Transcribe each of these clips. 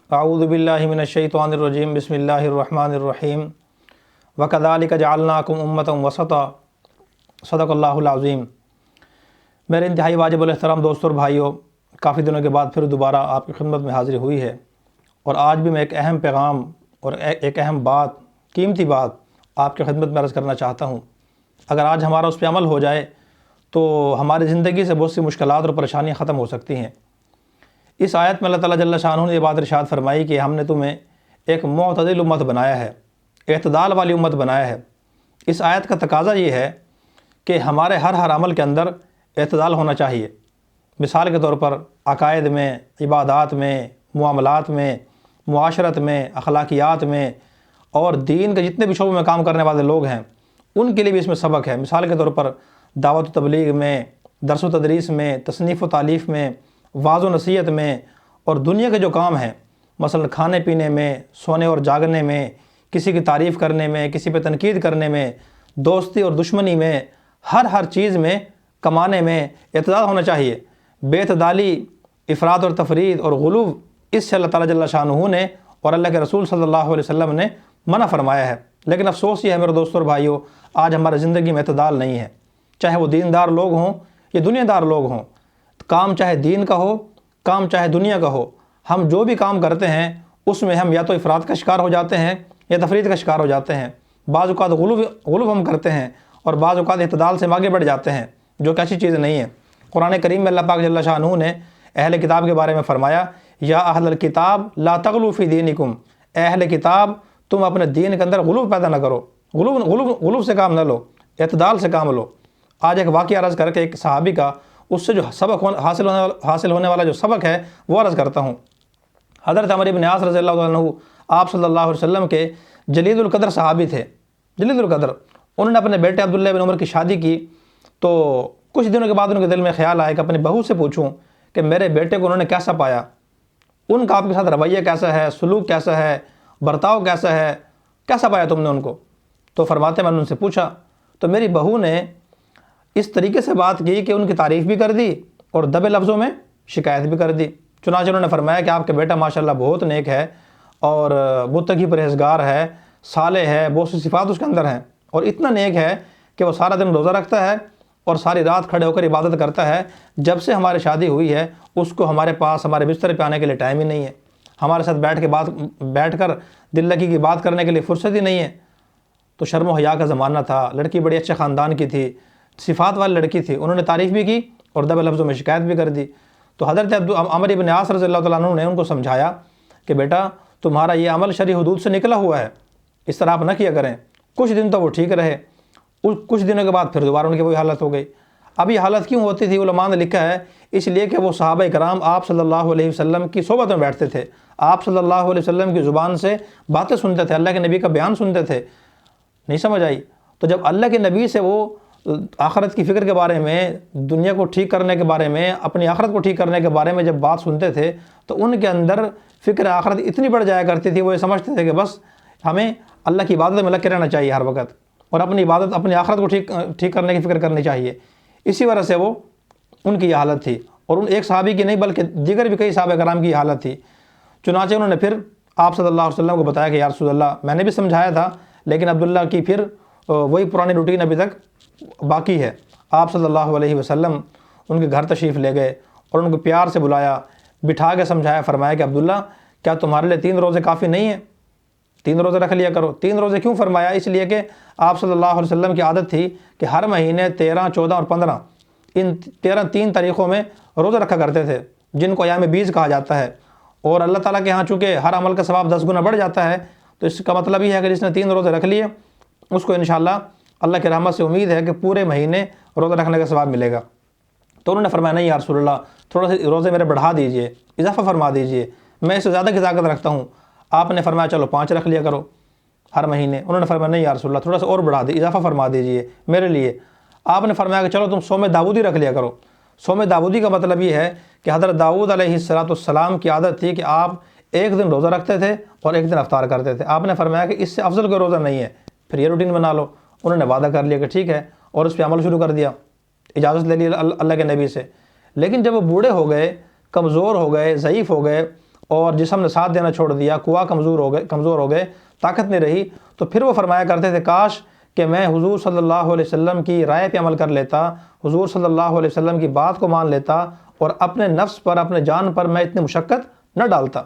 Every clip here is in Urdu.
اعوذ باللہ من الشیطان الرجیم بسم اللہ الرحمن الرحیم وکذالک جعلناکم امۃ وسطا صدق اللہ العظیم۔ میرے انتہائی واجب الاحترام دوستوں اور بھائیوں، کافی دنوں کے بعد پھر دوبارہ آپ کی خدمت میں حاضری ہوئی ہے، اور آج بھی میں ایک اہم پیغام اور ایک اہم بات، قیمتی بات آپ کی خدمت میں عرض کرنا چاہتا ہوں۔ اگر آج ہمارا اس پہ عمل ہو جائے تو ہماری زندگی سے بہت سی مشکلات اور پریشانیاں ختم ہو سکتی ہیں۔ اس آیت میں اللہ تعالیٰ جل شانہ نے یہ بات ارشاد فرمائی کہ ہم نے تمہیں ایک معتدل امت بنایا ہے، اعتدال والی امت بنایا ہے۔ اس آیت کا تقاضا یہ ہے کہ ہمارے ہر عمل کے اندر اعتدال ہونا چاہیے۔ مثال کے طور پر عقائد میں، عبادات میں، معاملات میں، معاشرت میں، اخلاقیات میں اور دین کے جتنے بھی شعبوں میں کام کرنے والے لوگ ہیں ان کے لیے بھی اس میں سبق ہے۔ مثال کے طور پر دعوت و تبلیغ میں، درس و تدریس میں، تصنیف و تالیف میں، وعظ و نصیحت میں، اور دنیا کے جو کام ہیں، مثلا کھانے پینے میں، سونے اور جاگنے میں، کسی کی تعریف کرنے میں، کسی پہ تنقید کرنے میں، دوستی اور دشمنی میں، ہر چیز میں، کمانے میں اعتدال ہونا چاہیے۔ بے اعتدالی، افراط اور تفرید اور غلو، اس سے اللہ تعالیٰ جل شانہ نے اور اللہ کے رسول صلی اللہ علیہ وسلم نے منع فرمایا ہے۔ لیکن افسوس یہ ہے میرے دوستوں اور بھائیوں، آج ہماری زندگی میں اعتدال نہیں ہے، چاہے وہ دیندار لوگ ہوں یا دنیا دار لوگ ہوں۔ کام چاہے دین کا ہو، کام چاہے دنیا کا ہو، ہم جو بھی کام کرتے ہیں اس میں ہم یا تو افراط کا شکار ہو جاتے ہیں یا تفرید کا شکار ہو جاتے ہیں۔ بعض اوقات غلو ہم کرتے ہیں اور بعض اوقات اعتدال سے آگے بڑھ جاتے ہیں، جو کہ اچھی چیز نہیں ہے۔ قرآن کریم میں اللہ پاک جل شانہ نے اہل کتاب کے بارے میں فرمایا، یا اہل الکتاب لا تغلوا فی دینکم، اے اہل کتاب تم اپنے دین کے اندر غلو پیدا نہ کرو، غلو سے کام نہ لو، اعتدال سے کام لو۔ آج ایک واقعہ عرض کر کے ایک صحابی کا، اس سے جو سبق حاصل ہونے والا جو سبق ہے وہ عرض کرتا ہوں۔ حضرت عمرو بن عاص رضی اللہ عنہ آپ صلی اللہ علیہ وسلم کے جلیل القدر صحابی تھے، جلیل القدر۔ انہوں نے اپنے بیٹے عبداللہ بن عمر کی شادی کی، تو کچھ دنوں کے بعد ان کے دل میں خیال آیا کہ اپنی بہو سے پوچھوں کہ میرے بیٹے کو انہوں نے کیسا پایا، ان کا آپ کے ساتھ رویہ کیسا ہے، سلوک کیسا ہے، برتاؤ کیسا ہے، کیسا پایا تم نے ان کو؟ تو فرماتے میں نے ان سے پوچھا تو میری بہو نے اس طریقے سے بات کی کہ ان کی تعریف بھی کر دی اور دبے لفظوں میں شکایت بھی کر دی۔ چنانچہ انہوں نے فرمایا کہ آپ کے بیٹا ماشاءاللہ بہت نیک ہے اور متقی پرہیزگار ہے، صالح ہے، بہت سی صفات اس کے اندر ہیں، اور اتنا نیک ہے کہ وہ سارا دن روزہ رکھتا ہے اور ساری رات کھڑے ہو کر عبادت کرتا ہے۔ جب سے ہماری شادی ہوئی ہے اس کو ہمارے پاس ہمارے بستر پہ آنے کے لیے ٹائم ہی نہیں ہے، ہمارے ساتھ بیٹھ کر دل لگی کی بات کرنے کے لیے فرصت ہی نہیں ہے۔ تو شرم و حیا کا زمانہ تھا، لڑکی بڑی اچھے خاندان کی تھی، صفات والی لڑکی تھی، انہوں نے تعریف بھی کی اور دبے لفظوں میں شکایت بھی کر دی۔ تو حضرت عمرو بن عاص رضی اللہ تعالیٰ عنہ نے ان کو سمجھایا کہ بیٹا تمہارا یہ عمل شرعی حدود سے نکلا ہوا ہے، اس طرح آپ نہ کیا کریں۔ کچھ دن تو وہ ٹھیک رہے، کچھ دنوں کے بعد پھر دوبارہ ان کی وہی حالت ہو گئی۔ اب یہ حالت کیوں ہوتی تھی؟ علماء نے لکھا ہے اس لیے کہ وہ صحابہ کرام آپ صلی اللہ علیہ وسلم کی صحبت میں بیٹھتے تھے، آپ صلی اللہ علیہ وسلم کی زبان سے باتیں سنتے تھے، اللہ کے نبی کا بیان سنتے تھے۔ نہیں سمجھ آئی؟ تو جب اللہ کے نبی سے وہ آخرت کی فکر کے بارے میں، دنیا کو ٹھیک کرنے کے بارے میں، اپنی آخرت کو ٹھیک کرنے کے بارے میں جب بات سنتے تھے تو ان کے اندر فکر آخرت اتنی بڑھ جایا کرتی تھی، وہ یہ سمجھتے تھے کہ بس ہمیں اللہ کی عبادت میں لگ کے رہنا چاہیے ہر وقت، اور اپنی عبادت، اپنی آخرت کو ٹھیک کرنے کی فکر کرنی چاہیے۔ اسی وجہ سے وہ ان کی یہ حالت تھی، اور ان ایک صحابی کی نہیں بلکہ دیگر بھی کئی صحابہ کرام کی حالت تھی۔ چنانچہ انہوں نے پھر آپ صلی اللہ علیہ وسلم کو بتایا کہ یا رسول اللہ، میں نے بھی سمجھایا تھا لیکن عبداللہ کی پھر وہی پرانی روٹین ابھی تک باقی ہے۔ آپ صلی اللہ علیہ وسلم ان کے گھر تشریف لے گئے اور ان کو پیار سے بلایا، بٹھا کے سمجھایا، فرمایا کہ عبداللہ کیا تمہارے لیے 3 روزے کافی نہیں ہیں؟ 3 روزے رکھ لیا کرو۔ 3 روزے کیوں فرمایا؟ اس لیے کہ آپ صلی اللہ علیہ وسلم کی عادت تھی کہ ہر مہینے 13، 14 اور 15 ان 3 تاریخوں میں روزہ رکھا کرتے تھے، جن کو ایام بیض کہا جاتا ہے۔ اور اللہ تعالیٰ کے ہاں چونکہ ہر عمل کا ثواب 10 گنا بڑھ جاتا ہے، تو اس کا مطلب یہ ہے کہ جس نے 3 روزے رکھ لیے اس کو انشاءاللہ اللہ کی رحمت سے امید ہے کہ پورے مہینے روزہ رکھنے کا ثواب ملے گا۔ تو انہوں نے فرمایا نہیں یا رسول اللہ، تھوڑا سا روزے میرے بڑھا دیجئے، اضافہ فرما دیجئے، میں اس سے زیادہ کی طاقت رکھتا ہوں۔ آپ نے فرمایا چلو 5 رکھ لیا کرو ہر مہینے۔ انہوں نے فرمایا نہیں یا رسول اللہ، تھوڑا سا اور بڑھا اضافہ فرما دیجئے میرے لیے۔ آپ نے فرمایا کہ چلو تم صوم داؤدی رکھ لیا کرو۔ صوم داؤدی کا مطلب یہ ہے کہ حضرت داؤد علیہ السلام کی عادت تھی کہ آپ ایک دن روزہ رکھتے تھے اور ایک دن افطار کرتے تھے۔ آپ نے فرمایا کہ اس سے افضل کوئی روزہ نہیں ہے، پھر یہ روٹین بنا لو۔ انہوں نے وعدہ کر لیا کہ ٹھیک ہے، اور اس پہ عمل شروع کر دیا، اجازت لے لی اللہ کے نبی سے۔ لیکن جب وہ بوڑھے ہو گئے، کمزور ہو گئے، ضعیف ہو گئے، اور جسم نے ساتھ دینا چھوڑ دیا، قوا کمزور ہو گئے، طاقت نہیں رہی، تو پھر وہ فرمایا کرتے تھے کاش کہ میں حضور صلی اللہ علیہ وسلم کی رائے پہ عمل کر لیتا، حضور صلی اللہ علیہ وسلم کی بات کو مان لیتا اور اپنے نفس پر، اپنے جان پر میں اتنی مشقت نہ ڈالتا۔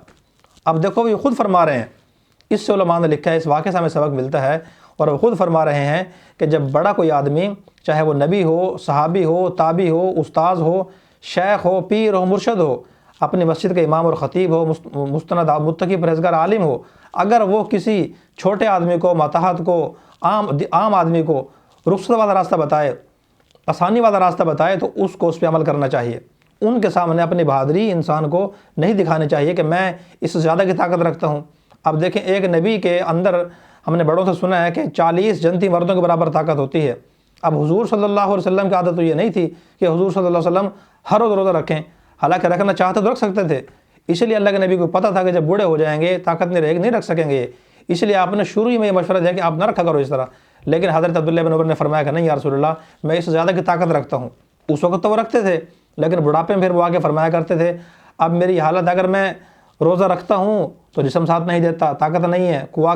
اب دیکھو یہ خود فرما رہے ہیں، اس سے علماء نے لکھا ہے، اس واقعے سے ہمیں سبق ملتا ہے، اور وہ خود فرما رہے ہیں کہ جب بڑا کوئی آدمی، چاہے وہ نبی ہو، صحابی ہو، تابعی ہو، استاذ ہو، شیخ ہو، پیر ہو، مرشد ہو، اپنی مسجد کے امام اور خطیب ہو، مستند متقی پرہیزگار عالم ہو، اگر وہ کسی چھوٹے آدمی کو، ماتحت کو، عام آدمی کو رخصت والا راستہ بتائے، آسانی والا راستہ بتائے، تو اس کو اس پہ عمل کرنا چاہیے۔ ان کے سامنے اپنی بہادری انسان کو نہیں دکھانی چاہیے کہ میں اس سے زیادہ کی طاقت رکھتا ہوں۔ اب دیکھیں، ایک نبی کے اندر ہم نے بڑوں سے سنا ہے کہ 40 جنتی مردوں کے برابر طاقت ہوتی ہے۔ اب حضور صلی اللہ علیہ وسلم کی عادت تو یہ نہیں تھی کہ حضور صلی اللہ علیہ وسلم ہر روز روزہ رکھیں، حالانکہ رکھنا چاہتے تو رکھ سکتے تھے، اس لیے اللہ کے نبی کو پتہ تھا کہ جب بوڑھے ہو جائیں گے، طاقت نہیں رہے گی، نہیں رکھ سکیں گے، اس لیے آپ نے شروع ہی میں یہ مشورہ دیا کہ آپ نہ رکھا کرو اس طرح۔ لیکن حضرت عبداللہ بن عمر نے فرمایا کہ نہیں یا رسول اللہ، میں اس سے زیادہ کی طاقت رکھتا ہوں۔ اس وقت تو وہ رکھتے تھے، لیکن بڑھاپے میں پھر وہ آگے فرمایا کرتے تھے اب میری حالت، اگر میں روزہ رکھتا ہوں تو جسم ساتھ نہیں دیتا، طاقت نہیں ہے، قوا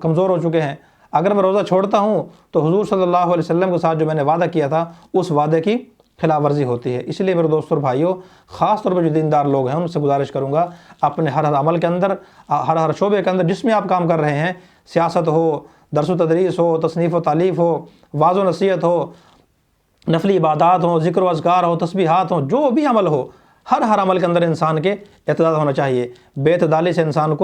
کمزور ہو چکے ہیں، اگر میں روزہ چھوڑتا ہوں تو حضور صلی اللہ علیہ وسلم کے ساتھ جو میں نے وعدہ کیا تھا اس وعدے کی خلاف ورزی ہوتی ہے۔ اس لیے میرے دوستوں اور بھائیوں، خاص طور پہ جو دیندار لوگ ہیں ان سے گزارش کروں گا، اپنے ہر عمل کے اندر، ہر شعبے کے اندر جس میں آپ کام کر رہے ہیں، سیاست ہو، درس و تدریس ہو، تصنیف و تالیف ہو، واعظ و نصیحت ہو، نفلی عبادات ہوں، ذکر و اذکار ہو، تسبیحات ہوں، جو بھی عمل ہو، ہر عمل کے اندر انسان کے اعتدال ہونا چاہیے۔ بے اعتدالی سے انسان کو